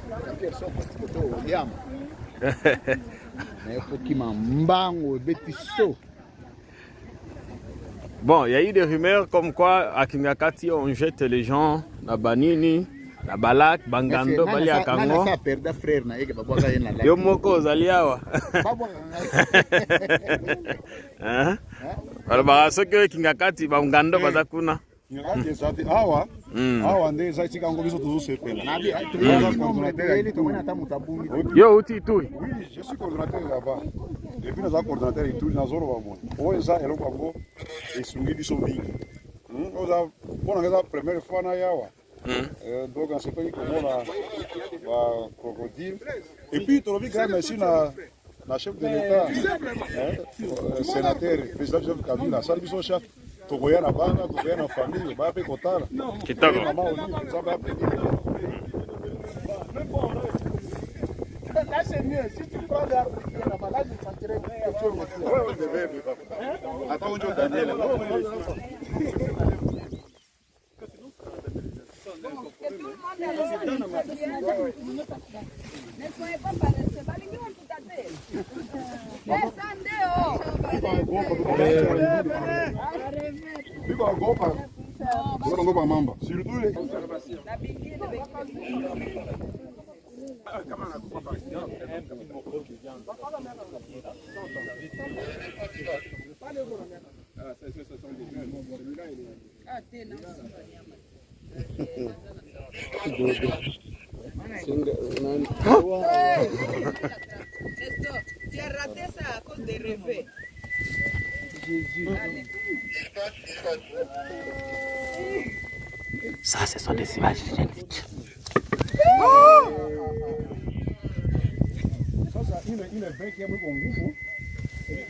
Voilà, Pierre soko koto yama na efoki mambango ebeti so Bon, il y a eu des rumeurs comme quoi à Kingakati on jette les gens na banini, na balak, bangando, bali akango. Yo moko ozali awa. Hein? Alors ba soki Kingakati bangando bazakuna. Awa nde za chikango biso tuzosepela. Yo uti Ituri. Oui, je suis coordonnateur là-bas. Depuis naza coordonnateur Ituri nazoro bamona. Oza eloko yango esungi biso mingi. Oza bona ngeza première fois na yawa. Donc on s'est pas dit comment la crocodile. Et puis tu as merci na chef de l'État, sénateur, président Joseph Kabila, ça biso chef. Togoya na banga, togoya na famille, ba pe kotala. Kitoko. Maman Oli, ça va après. Là c'est mieux, si tu prends l'arbre, là je sentirais quelque chose. Attends, on joue Daniel. Ne soyez pas paresseux. Balingi on tout à fait. Descendez oh. Biko agopa. Biko agopa mamba. Surtout les. La bingine tu as raté ça à cause des rêves. Ça, ce sont des images génétiques. Sasa ile break ya mwiko nguvu.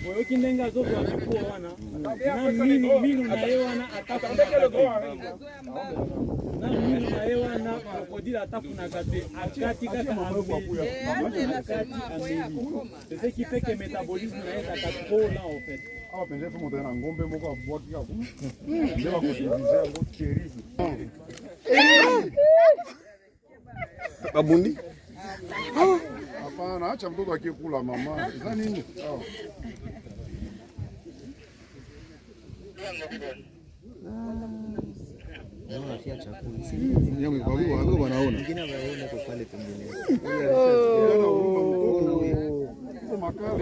Wewe kindenga zote wamekuwa wana. Na mimi na yeye wana atafuna. Na mimi na yeye wana krokodile atafuna kate. Akati kaka mabuya. C'est ce qui fait que le métabolisme est trop lent en fait. Ah, mais j'ai fait monter na ngombe moko abwaki hapo. Ndio bakutimiza ngo kerizi. Babundi? Hapana, acha mtoto akikula mama. Za nini?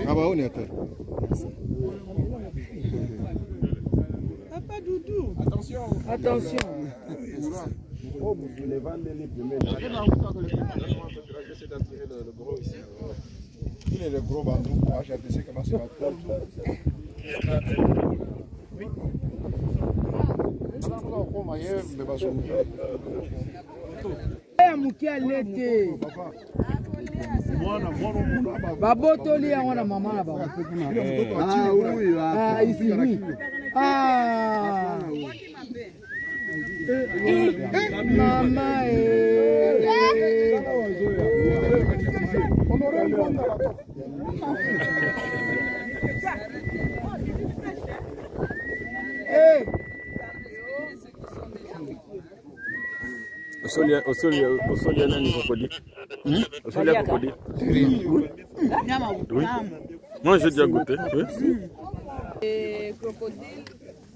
Abaone hata. Papa Doudou. Attention. Oh, vous les vendez les premiers. Il est le gros bandou. HATC comment c'est pas trop. Mukia lete babotoli yango na mama na bango. Ah oui, ah ici oui. Ah mama Osolia nani crocodile? Osolia crocodile. Oui. Moi j'ai déjà goûté. Oui. Les crocodiles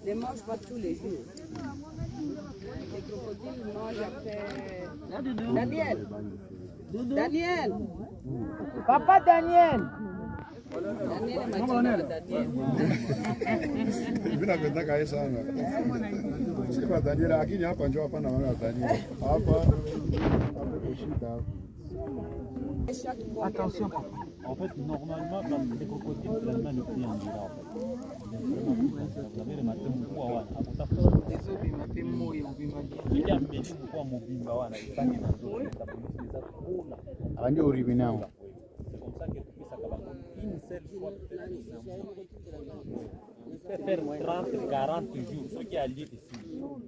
ne mangent pas tous les jours. Les crocodiles mangent après. Daniel. Daniel. Papa Daniel. Daniel est Daniel. Bila kwenda yeye sana. Sema Daniel akini hapa njoo hapa na wana Daniel. Hapa kushika. Attention papa. En fait, normalement, dans les crocodiles, c'est la main de pied en dehors. Vous avez le matin, vous pouvez avoir un peu de temps. Il y a un peu de temps, mobile, Abandi uribi nao. c'est comme ça que tu peux s'acabar une seule fois. On peut faire 30, 40 jours, ce qui est allié ici. On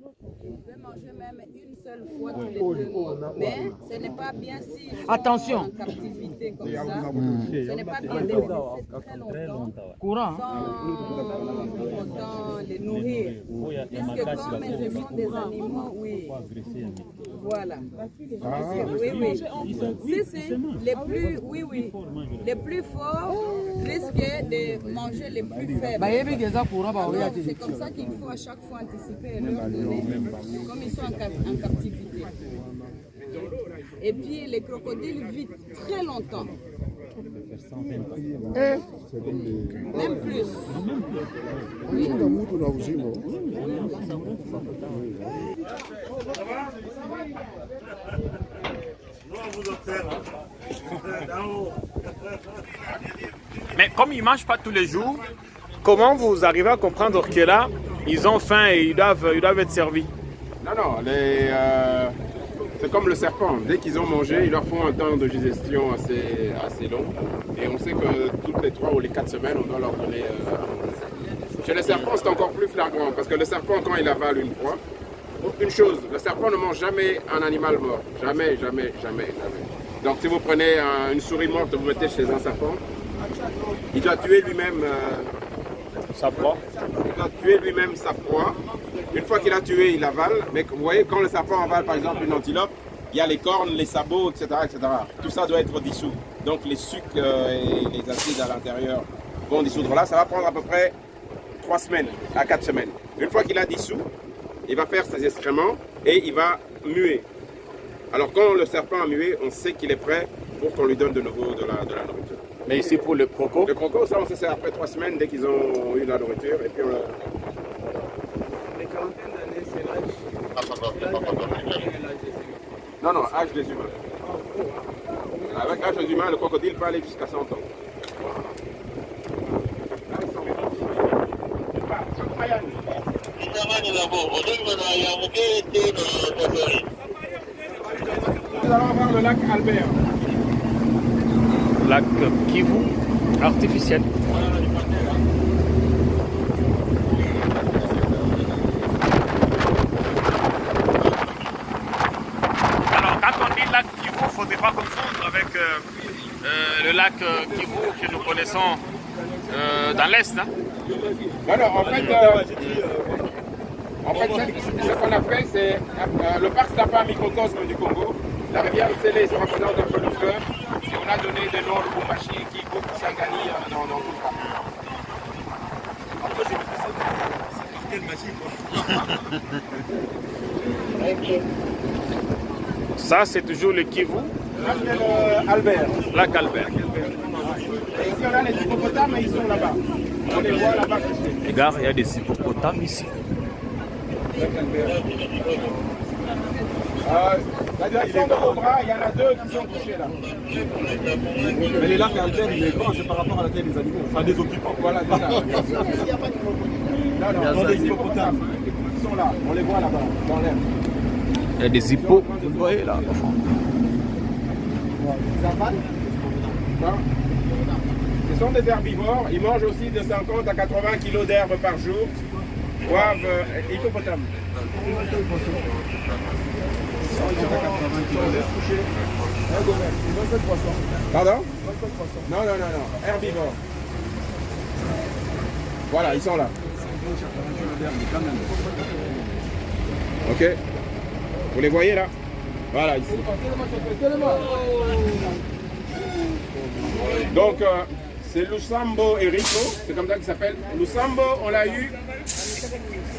peut manger même une seule fois tous les 2 mois. Mais ce n'est pas bien si ils sont Attention. en captivité comme ça. Ce n'est pas bien de les laisser très longtemps. Courant. Sans pour autant les nourrir. Puisque comme ce sont des animaux, oui, Voilà. Oui, oui. Si, les plus forts risquent de manger les plus faibles. Donc, c'est comme ça qu'il faut à chaque fois anticiper et leur donner, comme ils sont en captivité. Et puis les crocodiles vivent très longtemps. Même plus. Oui. Mais comme ils ne mangent pas tous les jours, comment vous arrivez à comprendre que là, ils ont faim et ils doivent être servis? Non, c'est comme le serpent. Dès qu'ils ont mangé, ils leur font un temps de digestion assez long. Et on sait que toutes les 3 ou les 4 semaines, on doit leur donner à manger. Chez le serpent, c'est encore plus flagrant. Parce que le serpent, quand il avale une proie, une chose, le serpent ne mange jamais un animal mort. Jamais. Donc si vous prenez une souris morte, vous mettez chez un serpent, il doit tuer lui-même sa proie. Il doit tuer lui-même sa proie. Une fois qu'il a tué, il avale. Mais vous voyez, quand le serpent avale par exemple une antilope, il y a les cornes, les sabots, etc., etc. Tout ça doit être dissous. Donc les sucres et les acides à l'intérieur vont dissoudre là. Ça va prendre à peu près 3 semaines à 4 semaines. Une fois qu'il a dissous, il va faire ses excréments et il va muer. Alors quand le serpent a mué, on sait qu'il est prêt pour qu'on lui donne de nouveau de la nourriture. Mais ici pour le croco? Le croco, ça on sait c'est après 3 semaines dès qu'ils ont eu la nourriture. Et puis Les quarantaines d'années, c'est l'âge. Non, âge des humains. Avec l'âge des humains, le crocodile peut aller jusqu'à 100 ans. Nous allons voir le lac Albert. Lac Kivu, artificiel. Alors, quand on dit lac Kivu, il ne faudrait pas confondre avec le lac Kivu que nous connaissons dans l'Est. Hein? Alors, en fait, ce qu'on a fait, c'est le parc Stapa microcosme du Congo. La rivière Sélé se représente un peu le fleuve. Et on a donné des noms de Bumbashi, Kivu, Kisangani dans tout le parc. Quelle magie, quoi. Ça, c'est toujours le Kivu. Là, c'est Albert. Lac Albert. Et ici, on a les hippopotames, mais ils sont là-bas. On les voit là-bas. Regarde, il y a des hippopotames ici. La direction de Cobra, il y en a 2 qui sont couchés là. Mais les lacs Albert, il est grand, c'est par rapport à la taille des animaux, enfin des occupants. Voilà, c'est ça. Non, des hippopotames. Ils sont là, on les voit là-bas, dans l'air. Il y a des hippos, vous le voyez là, au fond. Ce sont des herbivores, ils mangent aussi de 50 à 80 kg d'herbe par jour. Boivent hippopotames. Pardon? Non, herbivores. Voilà, ils sont là. Ok. Vous les voyez là? Voilà, ici. Donc, c'est Lusambo Erico, c'est comme ça qu'il s'appelle. Lusambo, on l'a eu,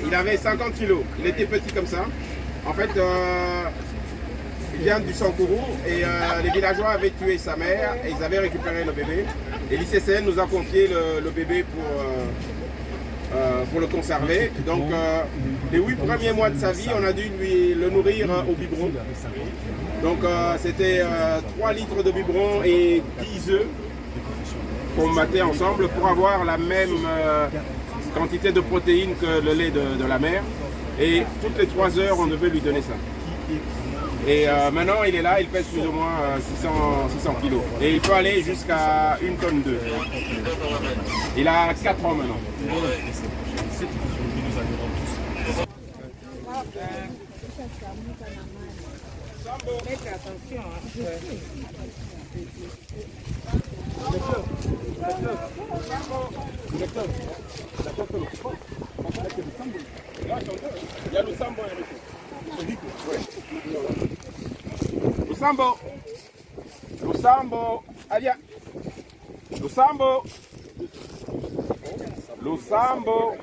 il avait 50 kilos, il était petit comme ça. En fait, il vient du Sankourou et les villageois avaient tué sa mère et ils avaient récupéré le bébé. Et l'ICCN nous a confié le bébé pour le conserver. Donc, les 8 premiers mois de sa vie, on a dû le nourrir au biberon. Donc, c'était 3 litres de biberon et 10 œufs qu'on battait ensemble pour avoir la même quantité de protéines que le lait de la mère. Et toutes les 3 heures, on devait lui donner ça. Et maintenant, il est là, il pèse plus ou moins 600 kilos. Et il peut aller jusqu'à 1 tonne d'œufs. Il a 4 ans maintenant. Faites attention. Il y a le Sambo Erico. Lusambo. Lusambo. Allez. Lusambo. Lusambo.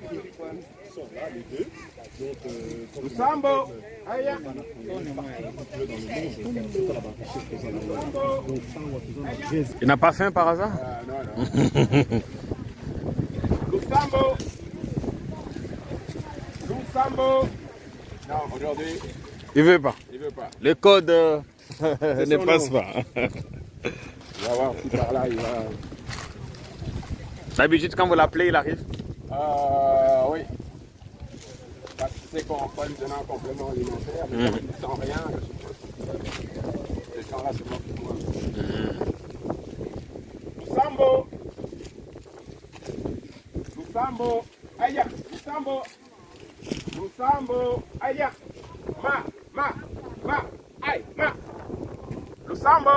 Lusambo. Allez. Il n'a pas faim par hasard? Non. Lusambo. Lusambo. Non, aujourd'hui. Il veut pas. Il veut pas. Le code ne passe pas. Il va voir si par là il va. D'habitude, quand vous l'appelez, il arrive? Oui. Parce que c'est qu'on va lui donner un complément alimentaire, mais comme il ne sent rien, je suppose. Ces gens-là, c'est moi qui vois. Lusambo. Lusambo. Aïe. Lusambo. Lusambo. Aïe. Ma. Aïe. Ma. Lusambo.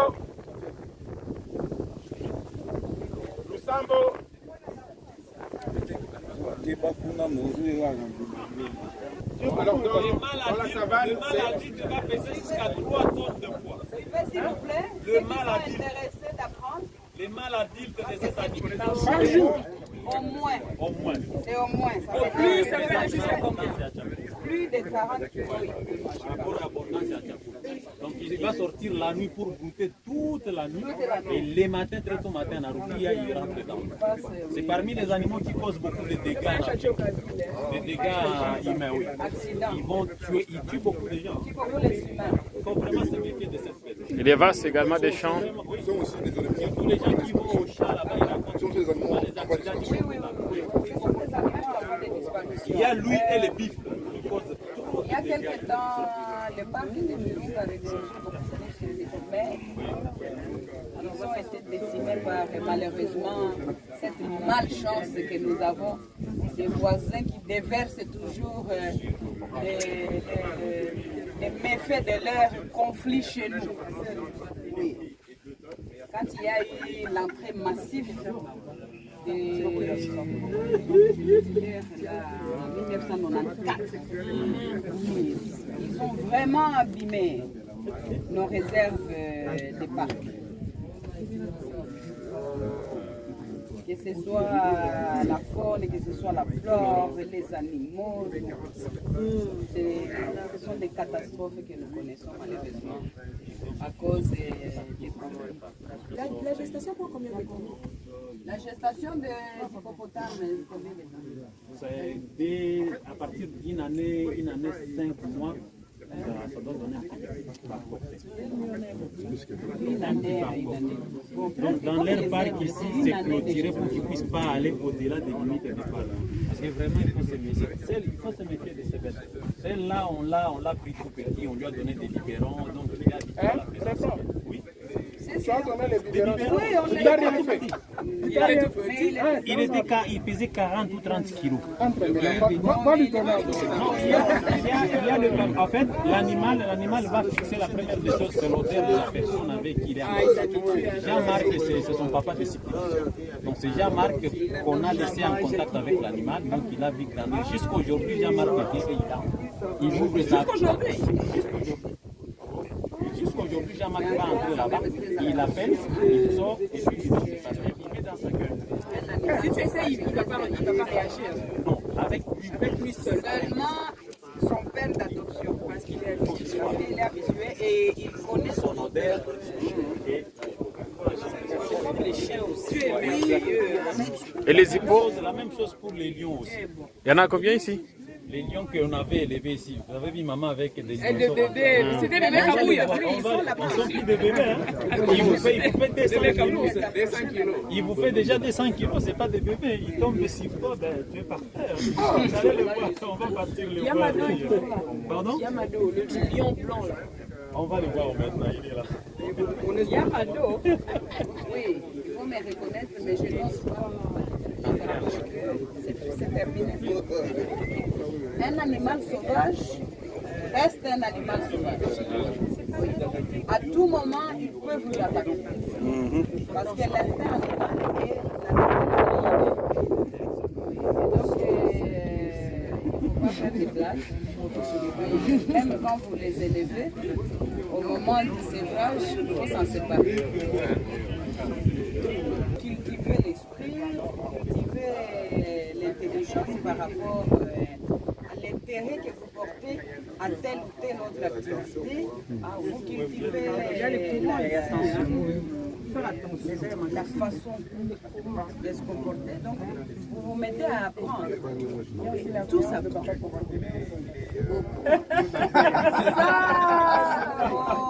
Lusambo. Alors, dans la savane, tu vas peser jusqu'à 3 tonnes de poids. S'il vous plaît, Le ceux qui mal sont adulte. intéressés d'apprendre, Les mâles adultes de cette animaux. par jour, au moins. Au moins. Et au moins, ça fait Plus, ça peut aller jusqu'à combien? plus de 40 kilos. Rapport à abondance à Tchapou. Donc il va sortir la nuit pour goûter toute la nuit. Et les matins, très tôt matin, Narukia, il rentre dedans. C'est parmi les animaux qui causent beaucoup de dégâts en Afrique. Des dégâts humains, oui. Ils vont tuer, ils tuent beaucoup de gens. Il faut vraiment se méfier de cette bête. Il y a vaches également des champs. Oui, tous les gens qui vont au chat là-bas, ils racontent les accidents qui sont il y a lui et les bifs. Il y a quelques temps, le parc de Virunga avait dirigé beaucoup de mais ils ont été décimés par malheureusement cette malchance que nous avons des voisins qui déversent toujours les méfaits de leur conflit chez nous. Oui. Quand il y a eu l'entrée massive en 1994, ils ont vraiment abîmé nos réserves de parc. Que ce soit la faune, que ce soit la flore, les animaux, ce sont des catastrophes que nous connaissons malheureusement à cause des problèmes. La gestation prend combien de temps? La gestation des hippopotames, combien de temps? C'est à partir d'une année, 5 mois. Ça doit donner un peu. Une année. Donc, dans leur parc ici, c'est clôturé pour qu'ils ne puissent pas aller au-delà des limites du parc. Parce que vraiment, il faut se méfier. Il faut se méfier de ces bêtes. Celle-là, on l'a pris tout petit, on lui a donné des biberons, donc il a habitué à la présence. Oui. Tu as donné les biberons. Oui, on Il n'a rien fait. Il pesait 40 ou 30 kilos. En fait, l'animal va fixer la première des choses, c'est l'odeur de la personne avec qui il est. Jean-Marc, c'est son papa de substitution. Donc c'est Jean-Marc qu'on a laissé en contact avec l'animal, donc il a vu grandir. Jusqu'aujourd'hui, Jean-Marc est bien il ouvre sa... Jusqu'aujourd'hui, Jean-Marc va entrer là-bas, il appelle, il sort et puis il met dans sa gueule. Si tu essaies, il ne va pas réagir. Non, avec lui seul. Seulement son père d'adoption, parce qu'il est habitué et il connaît son odeur. C'est comme les chiens aussi. Et les hippos? C'est la même chose pour les lions aussi. Il y en a combien ici? Les lions qu'on avait élevés ici, vous avez vu maman avec des lions. Des bébés, c'était des bébés cabouilles. Ils sont plus des bébés. Hein. Il vous fait 200 kilos. Il vous fait déjà 200 kilos, c'est pas des bébés. Ils tombent de 6 fois, ben, tu es par terre. Vous allez le voir, on va partir le voir. Pardon? Yamado, le lion blanc là. On va le voir maintenant, il est là. Yamado. Oui, il faut me reconnaître, mais je n'ose pas. C'est terminé. Un animal sauvage reste un animal sauvage. Oui. À tout moment, il peut vous attaquer. Parce que l'instinct animal est la donc, il ne faut pas faire des blagues. Même quand vous les élevez, au moment du sévrage, il faut s'en séparer. Cultiver l'esprit, cultiver l'intelligence par rapport à l'intérêt que vous portez à telle ou telle autre activité. Vous cultivez la façon de se comporter. Donc, vous vous mettez à apprendre. Tout ça.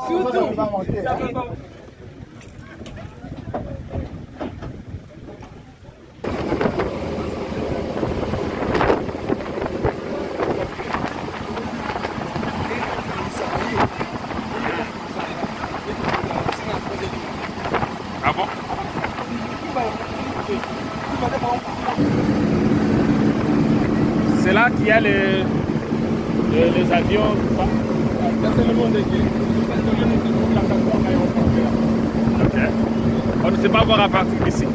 Surtout. Ah bon? C'est là qu'il y a les avions. C'est le monde équipe. Ok. On ne sait pas voir à partir d'ici.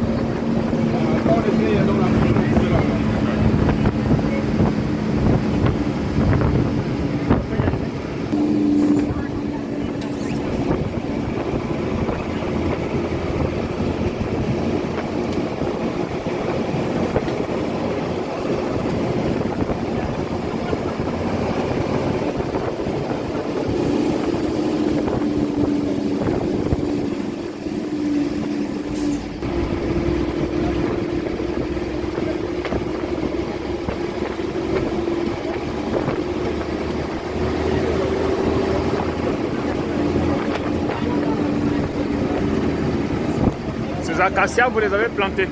Ces acacias, vous les avez plantés?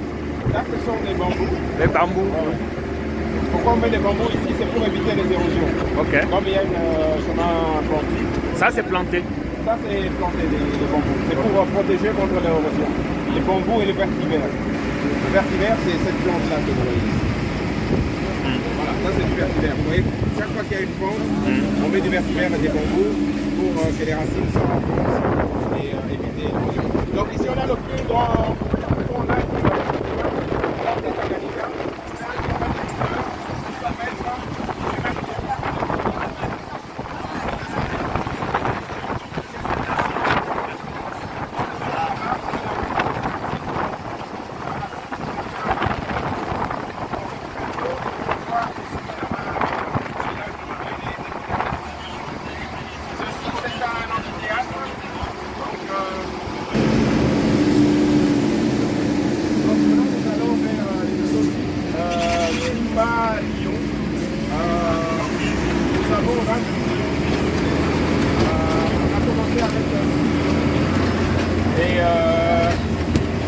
Là, ce sont des bambous. Les bambous. Pourquoi on met des bambous ici? C'est pour éviter les érosions. Ok. Comme il y a une chemin planté. Ça, c'est planté. Ça, c'est planté, les bambous. C'est pour protéger contre l'érosion. Les bambous et les vertivers. Le vertivers, c'est cette plante-là que vous voyez ici. Voilà, ça c'est du vertivers. Vous voyez, chaque fois qu'il y a une pente, on met du vertivers et des bambous pour que les racines se renforcent et éviter l'érosion. Donc ici, on a le plus grand pont là.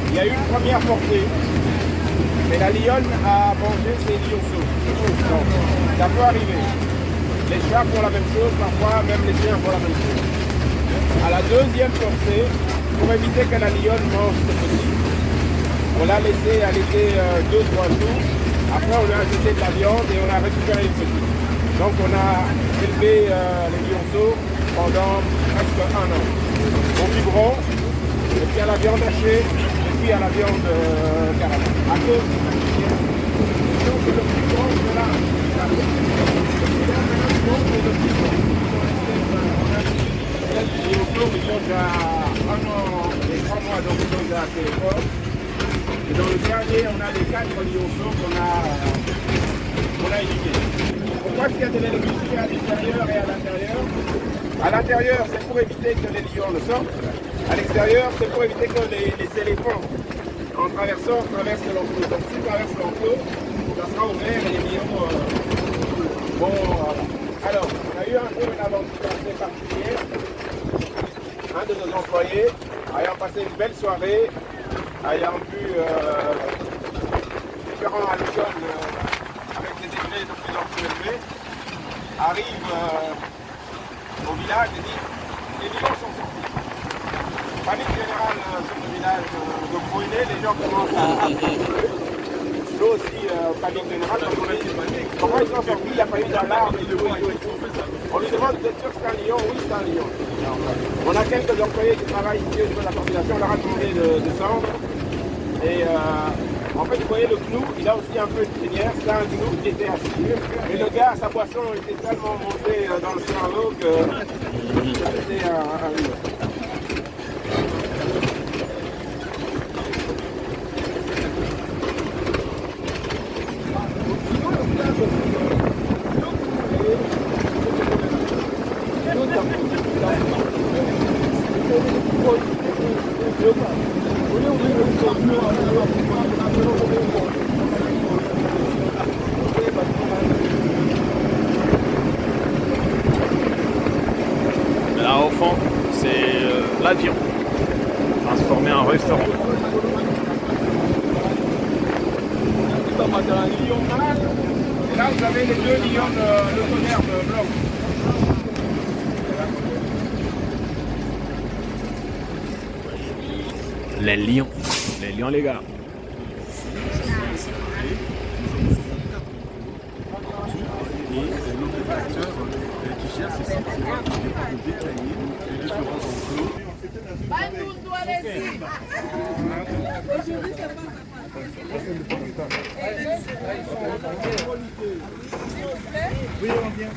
Il y a eu une première portée, mais la lionne a mangé ses lionceaux. Donc, ça peut arriver. Les chats font la même chose, parfois même les chiens font la même chose. À la deuxième portée, pour éviter que la lionne mange ses petits, on l'a laissé allaiter 2-3 jours. Après, on lui a jeté de la viande et on a récupéré les petits. Donc, on a élevé les lionceaux pendant presque 1 an. Au biberon, et puis à la viande hachée, et puis à la viande caramel. À cause de la lionne. Donc, c'est le plus grand de là. Les lionceaux, ils sont déjà 1 an et 3 mois, donc ils sont déjà assez forts. Et dans le dernier, on a les 4 lionceaux qu'on a éduqués. Pourquoi est-ce qu'il y a de l'électricité à l'extérieur et à l'intérieur? À l'intérieur, c'est pour éviter que les lions ne sortent. À l'extérieur, c'est pour éviter que les éléphants, en traversant, traversent l'enclos. Donc s'ils traversent l'enclos, ça sera ouvert et les lions vont... Alors, on a eu un peu une aventure assez particulière. Un de nos employés, ayant passé une belle soirée, ayant vu différents alcols avec des degrés de plus en plus élevés, arrive au village et dit les lions sont sortis. Panique générale sur le village de Brûlé, les gens commencent à nous aussi panique générale, donc on a dit comment ils sont sortis, il n'y a pas eu d'alarme et de bruit. On lui demande vous êtes sûr que c'est un lion? Oui, c'est un lion. On a quelques employés qui travaillent ici au niveau de la coordination, on leur a demandé de descendre et En fait, vous voyez le gnou, il a aussi un peu de crinière, c'est un gnou qui était assis. Et le gars, sa boisson était tellement montée dans le cerveau que c'était un lion. Là au fond, c'est l'avion transformé en restaurant. Et là, vous avez les 2 lions de tonnerre blanc. Les lions, les gars. Et notre acteur qui gère ces sites, c'est là qui est capable de détailler les différents enclos. Oui, on vient.